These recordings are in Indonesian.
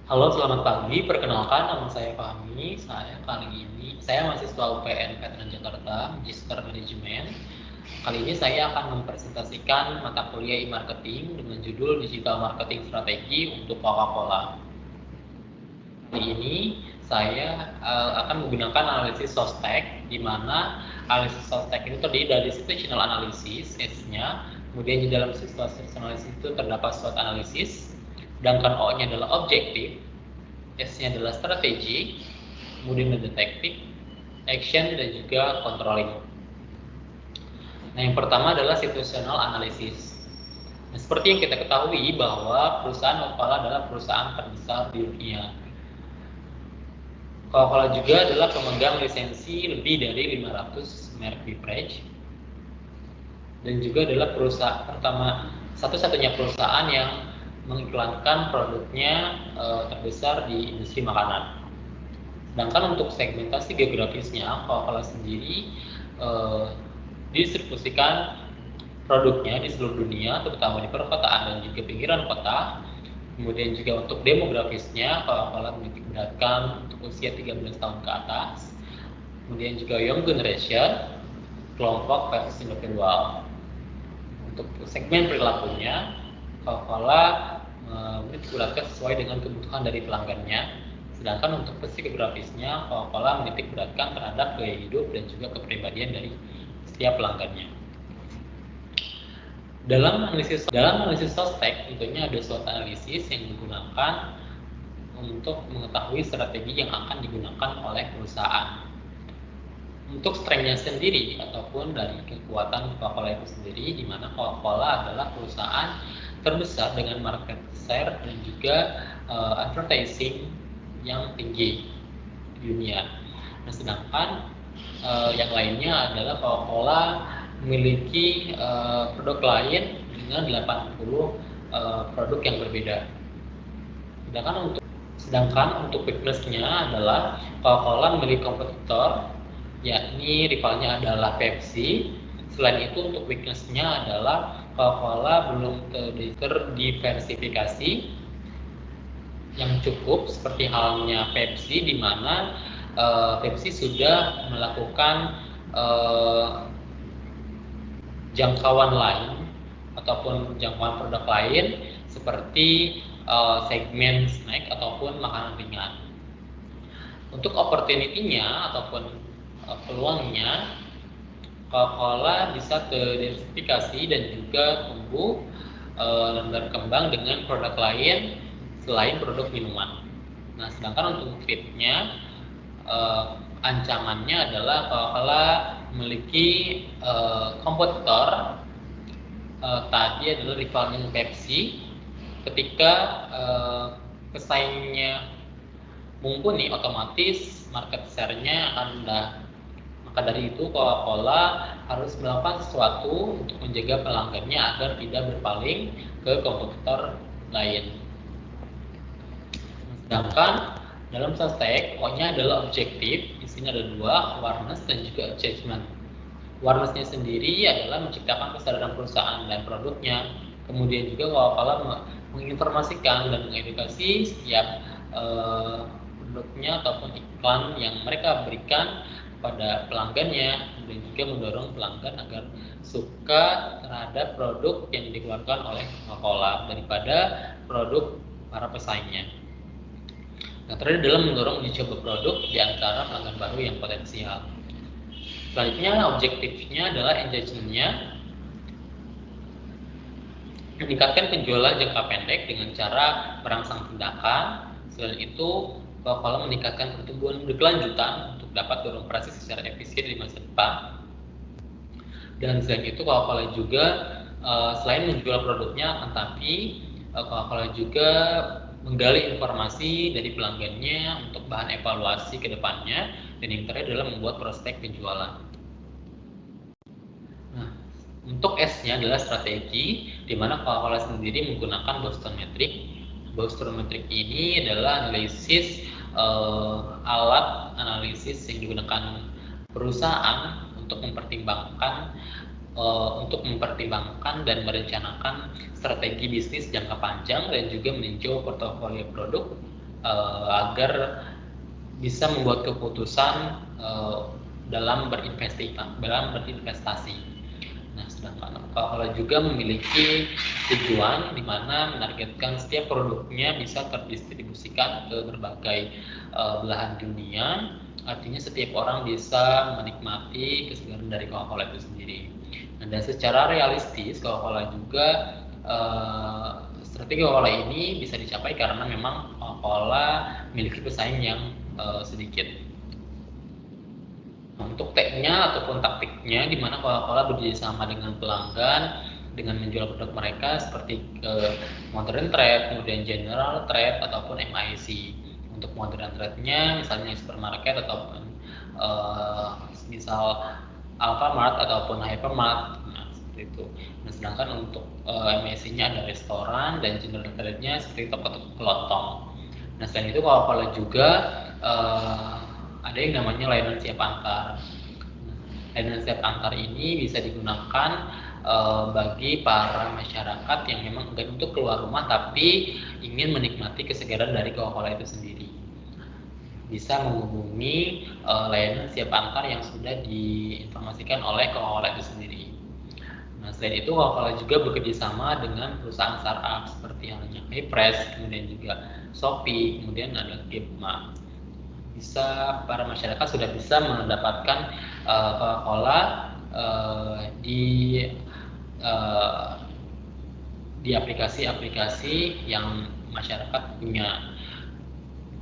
Halo, selamat pagi. Perkenalkan, nama saya Fahmi. Saya mahasiswa UPN Veteran Jakarta, Magister Manajemen. Kali ini saya akan mempresentasikan mata kuliah e-marketing dengan judul Digital Marketing Strategi untuk Coca-Cola. Kali ini saya akan menggunakan analisis SOSTEK, di mana analisis SOSTEK itu terdiri dari situational analysis, S-nya, kemudian di dalam situational analysis itu terdapat SWOT analisis, sedangkan O-nya adalah objektif, S-nya adalah strategi, kemudian ada tactic, action, dan juga controlling. Nah, yang pertama adalah situational analysis. Nah, seperti yang kita ketahui bahwa perusahaan Coca-Cola adalah perusahaan terbesar di dunia. Coca-Cola juga adalah pemegang lisensi lebih dari 500 merek beverage dan juga adalah perusahaan satu-satunya perusahaan yang mengiklankan produknya terbesar di industri makanan. Sedangkan untuk segmentasi geografisnya, Coca-Cola sendiri didistribusikan produknya di seluruh dunia, terutama di perkotaan dan juga pinggiran kota. Kemudian juga untuk demografisnya, Coca-Cola menitik beratkan untuk usia 13 tahun ke atas. Kemudian juga young generation, kelompok versus individual. Untuk segmen perilakunya, Coca-Cola menitik beratkan sesuai dengan kebutuhan dari pelanggannya. Sedangkan untuk psikografisnya, Coca-Cola menitik beratkan terhadap gaya hidup dan juga kepribadian dari setiap pelanggannya. Dalam analisis SOSTEK tentunya ada SWOT analisis yang digunakan untuk mengetahui strategi yang akan digunakan oleh perusahaan. Untuk strength-nya sendiri ataupun dari kekuatan Coca-Cola itu sendiri, di mana Coca-Cola adalah perusahaan terbesar dengan market share dan juga advertising yang tinggi di dunia. Nah, sedangkan yang lainnya adalah Coca-Cola memiliki produk lain dengan 80 produk yang berbeda. Sedangkan untuk weakness-nya adalah Coca-Cola memiliki kompetitor, yakni rivalnya adalah Pepsi. Selain itu untuk weakness-nya adalah Coca-Cola belum terdiversifikasi yang cukup seperti halnya Pepsi, di mana Pepsi sudah melakukan jangkauan lain ataupun jangkauan produk lain seperti segmen snack ataupun makanan ringan. Untuk opportunity-nya ataupun peluangnya, Coca-Cola bisa terdiversifikasi dan juga tumbuh dan berkembang dengan produk lain selain produk minuman. Nah, sedangkan untuk fit-nya, ancamannya adalah Coca-Cola memiliki kompetitor tadi adalah rivalnya Pepsi. Ketika pesaingnya mumpuni, otomatis market share-nya akan rendah. Maka dari itu Coca-Cola harus melakukan sesuatu untuk menjaga pelanggannya agar tidak berpaling ke kompetitor lain. Sedangkan dalam SOSTEK, O-nya adalah objektif, isinya ada dua, awareness dan juga judgment. Awareness-nya sendiri adalah menciptakan kesadaran perusahaan dan produknya. Kemudian juga Coca-Cola menginformasikan dan mengedukasi setiap produknya ataupun iklan yang mereka berikan pada pelanggannya, dan juga mendorong pelanggan agar suka terhadap produk yang dikeluarkan oleh Coca-Cola daripada produk para pesaingnya. Nah, terakhir dalam mendorong uji coba produk di antara pelanggan baru yang potensial. Selanjutnya, objektifnya adalah engagement-nya, meningkatkan penjualan jangka pendek dengan cara merangsang tindakan. Selain itu, Coca-Cola meningkatkan pertumbuhan berkelanjutan untuk dapat beroperasi secara efisien di masa depan. Dan selain itu, Coca-Cola juga selain menjual produknya, tetapi Coca-Cola juga menggali informasi dari pelanggannya untuk bahan evaluasi ke depannya, dan yang terakhir adalah membuat prospek penjualan. Nah, untuk S-nya adalah strategi, di mana Coca-Cola sendiri menggunakan Boston Metric. Boston Metric ini adalah alat analisis yang digunakan perusahaan untuk mempertimbangkan dan merencanakan strategi bisnis jangka panjang dan juga meninjau portofolio produk agar bisa membuat keputusan dalam berinvestasi. Nah, sedangkan Coca-Cola juga memiliki tujuan di mana menargetkan setiap produknya bisa terdistribusikan ke berbagai belahan dunia. Artinya setiap orang bisa menikmati kesegaran dari Coca-Cola itu sendiri. Nah, dan secara realistis Coca-Cola juga strategi Coca-Cola ini bisa dicapai karena memang Coca-Cola memiliki pesaing yang sedikit. Untuk tekniknya ataupun taktiknya, di mana Coca-Cola bekerjasama dengan pelanggan dengan menjual produk mereka seperti modern trade, kemudian general trade ataupun MIC. Untuk modern trade-nya misalnya supermarket ataupun misal Alfamart ataupun Hypermart, nah seperti itu. Nah, sedangkan untuk MIC-nya ada restoran dan general trade-nya seperti toko-toko kelontong. Nah, selain itu Coca-Cola juga ada yang namanya layanan siap antar. Layanan siap antar ini bisa digunakan bagi para masyarakat yang memang enggan untuk keluar rumah tapi ingin menikmati kesegaran dari Coca-Cola itu sendiri. Bisa menghubungi layanan siap antar yang sudah diinformasikan oleh Coca-Cola itu sendiri. Nah, selain itu Coca-Cola juga bekerja sama dengan perusahaan startup seperti halnya Haypress, kemudian juga Shopee, kemudian ada Gapma. Bisa para masyarakat sudah bisa mendapatkan Coca-Cola di aplikasi-aplikasi yang masyarakat punya.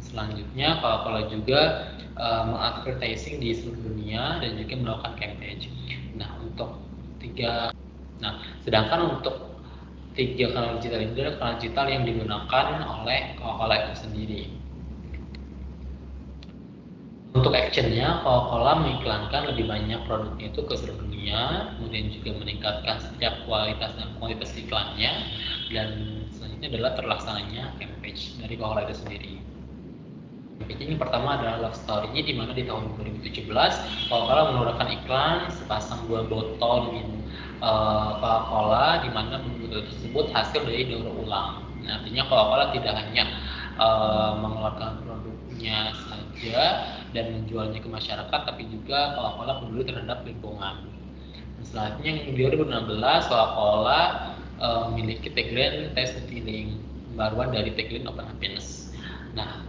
Selanjutnya Coca-Cola juga mengadvertising di seluruh dunia dan juga melakukan campaign. Sedangkan untuk tiga kanal digital ini adalah kanal digital yang digunakan oleh Coca-Cola itu sendiri. Untuk actionnya, Coca-Cola mengiklankan lebih banyak produknya itu ke seluruh dunia, kemudian juga meningkatkan setiap kualitas dan kuantitas iklannya, dan selanjutnya adalah terlaksananya campaign dari Coca-Cola itu sendiri. Campaign yang pertama adalah love story-nya, di mana di tahun 2017 Coca-Cola mengeluarkan iklan sepasang buah botol minum Coca-Cola, di mana botol tersebut hasil dari daur ulang. Nah, artinya Coca-Cola tidak hanya mengeluarkan produknya saja dan menjualnya ke masyarakat, tapi juga Coca-Cola peduli terhadap lingkungan. Selanjutnya yang 2016 Coca-Cola memiliki tagline Taste the Feeling, pembaruan dari tagline Open Happiness. Nah,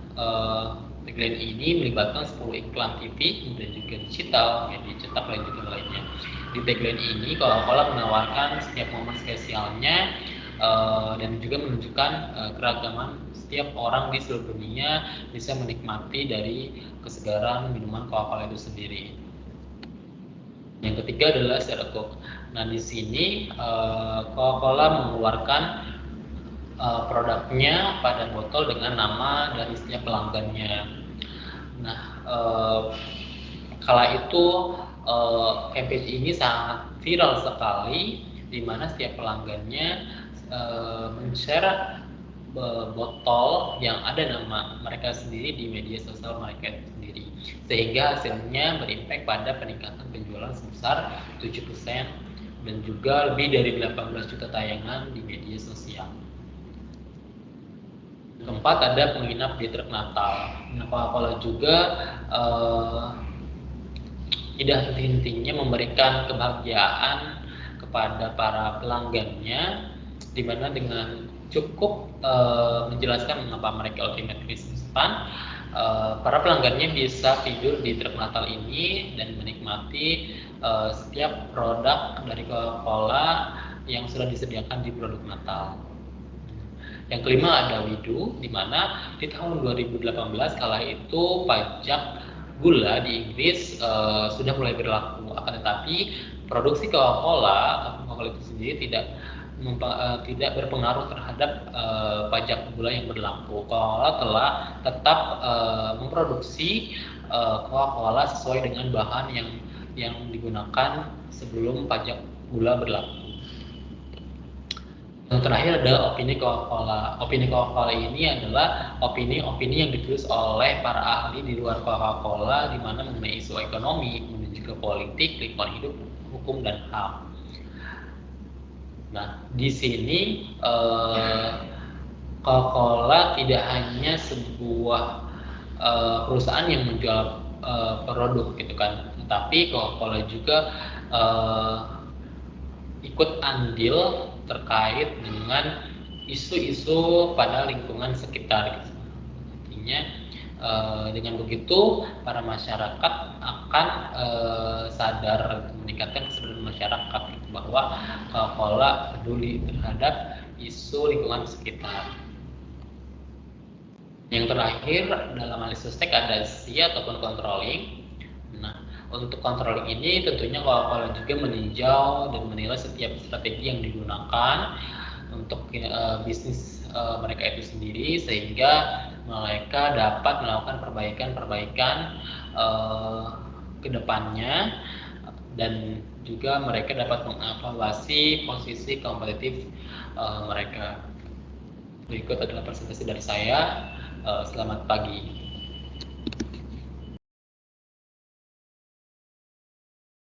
tagline ini melibatkan 10 iklan TV, kemudian juga digital, media cetak dan juga lainnya. Di tagline ini Coca-Cola menawarkan setiap momen spesialnya dan juga menunjukkan keragaman setiap orang di seluruh dunia bisa menikmati dari kesegaran minuman Coca-Cola itu sendiri. Yang ketiga adalah Share a Coke. Nah, di sini Coca-Cola mengeluarkan produknya pada botol dengan nama dari setiap pelanggannya. Nah, kala itu campaign ini sangat viral sekali, di mana setiap pelanggannya men-share botol yang ada nama mereka sendiri di media sosial mereka sendiri, sehingga hasilnya berimpact pada peningkatan penjualan sebesar 7% dan juga lebih dari 18 juta tayangan di media sosial. Keempat, ada penginap di truk Natal. Coca-Cola juga tidak henti-hentinya memberikan kebahagiaan kepada para pelanggannya, di mana dengan cukup menjelaskan mengapa mereka Ultimate Christmas Fun, para pelanggannya bisa tidur di truk Natal ini dan menikmati setiap produk dari Coca-Cola yang sudah disediakan di produk Natal. Yang kelima ada Widu, di mana di tahun 2018 kala itu pajak gula di Inggris sudah mulai berlaku. Akan tetapi produksi Coca-Cola itu sendiri tidak berpengaruh terhadap pajak gula yang berlaku. Coca-Cola telah tetap memproduksi Coca-Cola sesuai dengan bahan yang digunakan sebelum pajak gula berlaku. Yang terakhir adalah opini Coca-Cola. Opini Coca-Cola ini adalah opini-opini yang ditulis oleh para ahli di luar Coca-Cola, di mana mengenai isu ekonomi, kemudian juga politik, lingkungan hidup, hukum, dan HAM. Nah, di sini Coca-Cola tidak hanya sebuah perusahaan yang menjual produk gitu kan, tetapi Coca-Cola juga ikut andil terkait dengan isu-isu pada lingkungan sekitar gitu. Artinya dengan begitu para masyarakat akan sadar, meningkatkan kesadaran masyarakat gitu, bahwa Coca-Cola peduli terhadap isu lingkungan sekitar. Yang terakhir dalam analisis tech ada C ataupun controlling. Nah, untuk controlling ini tentunya Coca-Cola juga meninjau dan menilai setiap strategi yang digunakan untuk bisnis mereka itu sendiri, sehingga mereka dapat melakukan perbaikan-perbaikan ke depannya, dan juga mereka dapat mengevaluasi posisi kompetitif mereka. Berikut adalah presentasi dari saya. Selamat pagi.